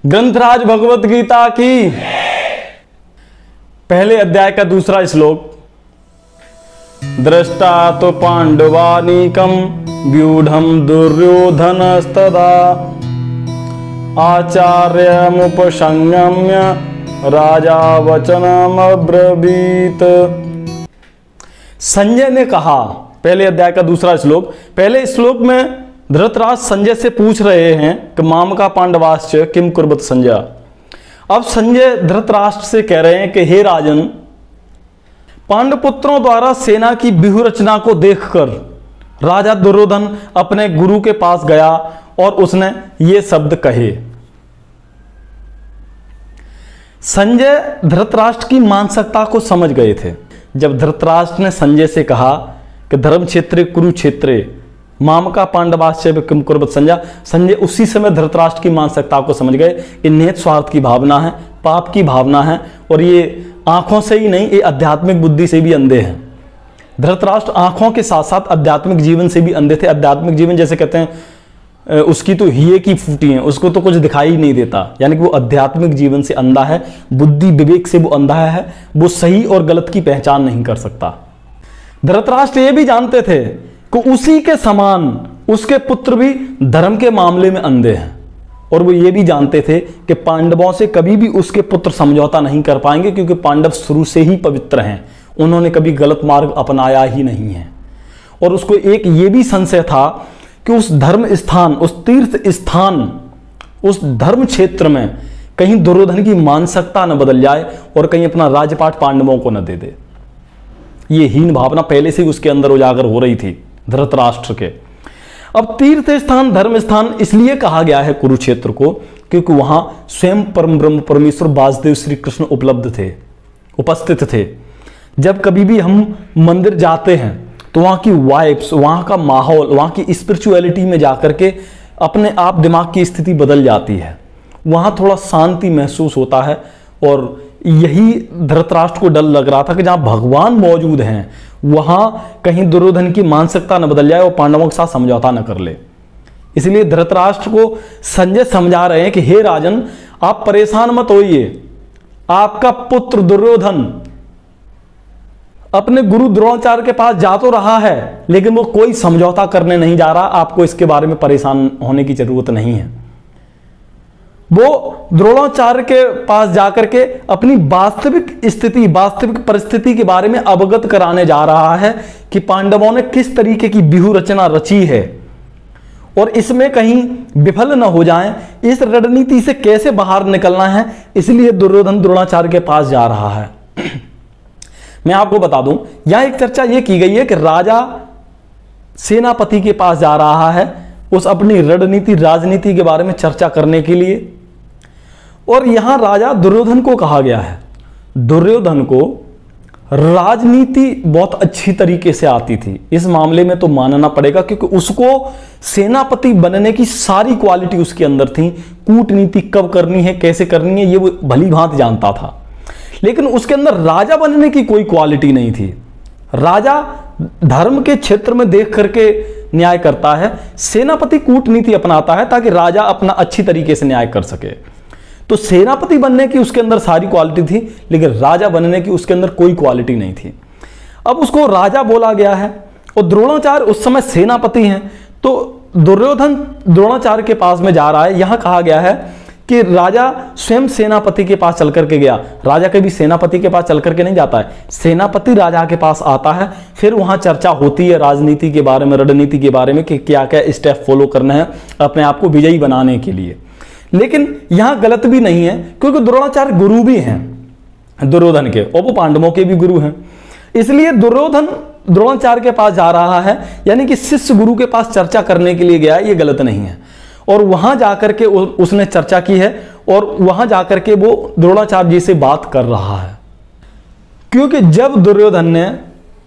ग्रंथराज भगवत गीता की पहले अध्याय का दूसरा श्लोक। दृष्टा तो पांडवानीकम व्यूढ़म दुर्योधनस्तदा आचार्यमुपसंगम्य राजा वचनमब्रवीत। संजय ने कहा, पहले अध्याय का दूसरा श्लोक। पहले श्लोक में धृतराष्ट्र संजय से पूछ रहे हैं कि माम का पांडवाश्च किम कुर्बत संजय। अब संजय धृतराष्ट्र से कह रहे हैं कि हे राजन, पांडुपुत्रों द्वारा सेना की व्यूह रचना को देखकर राजा दुर्योधन अपने गुरु के पास गया और उसने ये शब्द कहे। संजय धृतराष्ट्र की मानसिकता को समझ गए थे। जब धृतराष्ट्र ने संजय से कहा कि धर्म क्षेत्रे कुरुक्षेत्रे माम का पांडवाश्च किम कुर्बत संजय, संजय उसी समय धृतराष्ट्र की मानसिकता को समझ गए कि निहित स्वार्थ की भावना है, पाप की भावना है, और ये आंखों से ही नहीं, ये आध्यात्मिक बुद्धि से भी अंधे हैं। धृतराष्ट्र आंखों के साथ साथ आध्यात्मिक जीवन से भी अंधे थे। आध्यात्मिक जीवन जैसे कहते हैं उसकी तो हिये की फूटी है, उसको तो कुछ दिखाई नहीं देता, यानी कि वो आध्यात्मिक जीवन से अंधा है, बुद्धि विवेक से वो अंधा है, वो सही और गलत की पहचान नहीं कर सकता। धृतराष्ट्र ये भी जानते थे कि उसी के समान उसके पुत्र भी धर्म के मामले में अंधे हैं, और वो ये भी जानते थे कि पांडवों से कभी भी उसके पुत्र समझौता नहीं कर पाएंगे, क्योंकि पांडव शुरू से ही पवित्र हैं, उन्होंने कभी गलत मार्ग अपनाया ही नहीं है। और उसको एक ये भी संशय था कि उस धर्म स्थान, उस तीर्थ स्थान, उस धर्म क्षेत्र में कहीं दुर्योधन की मानसिकता न बदल जाए और कहीं अपना राजपाट पांडवों को न दे दे। ये हीन भावना पहले से ही उसके अंदर उजागर हो रही थी धृतराष्ट्र के। अब तीर्थ स्थान, धर्म स्थान इसलिए कहा गया है कुरुक्षेत्र को, क्योंकि वहां स्वयं परम ब्रह्म परमेश्वर वासुदेव श्री कृष्ण उपलब्ध थे, उपस्थित थे। जब कभी भी हम मंदिर जाते हैं तो वहां की वाइब्स, वहां का माहौल, वहां की स्पिरिचुअलिटी में जाकर के अपने आप दिमाग की स्थिति बदल जाती है, वहां थोड़ा शांति महसूस होता है। और यही धृतराष्ट्र को डर लग रहा था कि जहां भगवान मौजूद हैं वहां कहीं दुर्योधन की मानसिकता न बदल जाए और पांडवों के साथ समझौता न कर ले। इसलिए धृतराष्ट्र को संजय समझा रहे हैं कि हे राजन, आप परेशान मत होइए, आपका पुत्र दुर्योधन अपने गुरु द्रोणाचार्य के पास जा तो रहा है, लेकिन वो कोई समझौता करने नहीं जा रहा। आपको इसके बारे में परेशान होने की जरूरत नहीं है। वो द्रोणाचार्य के पास जाकर के अपनी वास्तविक स्थिति, वास्तविक परिस्थिति के बारे में अवगत कराने जा रहा है कि पांडवों ने किस तरीके की व्यूह रचना रची है और इसमें कहीं विफल न हो जाएं, इस रणनीति से कैसे बाहर निकलना है। इसलिए दुर्योधन द्रोणाचार्य के पास जा रहा है। मैं आपको बता दूं, यहां एक चर्चा यह की गई है कि राजा सेनापति के पास जा रहा है उस अपनी रणनीति, राजनीति के बारे में चर्चा करने के लिए, और यहां राजा दुर्योधन को कहा गया है। दुर्योधन को राजनीति बहुत अच्छी तरीके से आती थी, इस मामले में तो मानना पड़ेगा, क्योंकि उसको सेनापति बनने की सारी क्वालिटी उसके अंदर थी। कूटनीति कब करनी है, कैसे करनी है, ये वो भली भांति जानता था, लेकिन उसके अंदर राजा बनने की कोई क्वालिटी नहीं थी। राजा धर्म के क्षेत्र में देख करके न्याय करता है, सेनापति कूटनीति अपनाता है ताकि राजा अपना अच्छी तरीके से न्याय कर सके। तो सेनापति बनने की उसके अंदर सारी क्वालिटी थी, लेकिन राजा बनने की उसके अंदर कोई क्वालिटी नहीं थी। अब उसको राजा बोला गया है और द्रोणाचार्य उस समय सेनापति हैं, तो दुर्योधन द्रोणाचार्य के पास में जा रहा है। यहां कहा गया है कि राजा स्वयं सेनापति के पास चल करके गया। राजा कभी सेनापति के पास चल करके नहीं जाता है, सेनापति राजा के पास आता है, फिर वहां चर्चा होती है राजनीति के बारे में, रणनीति के बारे में कि क्या क्या स्टेप फॉलो करना है अपने आप को विजयी बनाने के लिए। लेकिन यहां गलत भी नहीं है, क्योंकि द्रोणाचार्य गुरु भी हैं दुर्योधन के, और वो पांडवों के भी गुरु हैं। इसलिए दुर्योधन द्रोणाचार्य के पास जा रहा है, यानी कि शिष्य गुरु के पास चर्चा करने के लिए गया है, ये गलत नहीं है। और वहां जाकर के उसने चर्चा की है और वहां जाकर के वो द्रोणाचार्य जी से बात कर रहा है। क्योंकि जब दुर्योधन ने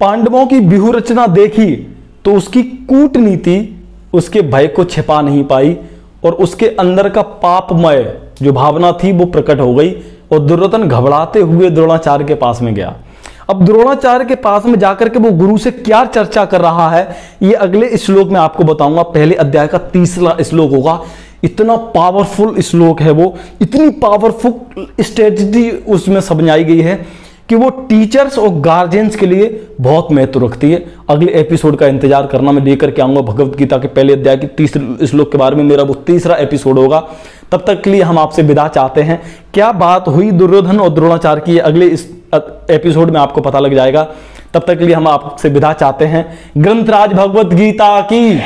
पांडवों की व्यूह रचना देखी तो उसकी कूटनीति उसके भय को छिपा नहीं पाई और उसके अंदर का पापमय जो भावना थी वो प्रकट हो गई, और दुर्योधन घबराते हुए द्रोणाचार्य के पास में गया। अब द्रोणाचार्य के पास में जाकर के वो गुरु से क्या चर्चा कर रहा है, ये अगले श्लोक में आपको बताऊंगा। पहले अध्याय का 30वां श्लोक होगा। इतना पावरफुल श्लोक है वो, इतनी पावरफुल स्ट्रेटजी उसमें समझाई गई है कि वो टीचर्स और गार्जियंस के लिए बहुत महत्व रखती है। अगले एपिसोड का इंतजार करना, मैं लेकर के आऊंगा भगवत गीता के पहले अध्याय के तीसरे श्लोक के बारे में, मेरा वो तीसरा एपिसोड होगा। तब तक के लिए हम आपसे विदा चाहते हैं। क्या बात हुई दुर्योधन और द्रोणाचार्य की, अगले इस एपिसोड में आपको पता लग जाएगा। तब तक के लिए हम आपसे विदा चाहते हैं। ग्रंथराज भगवत गीता की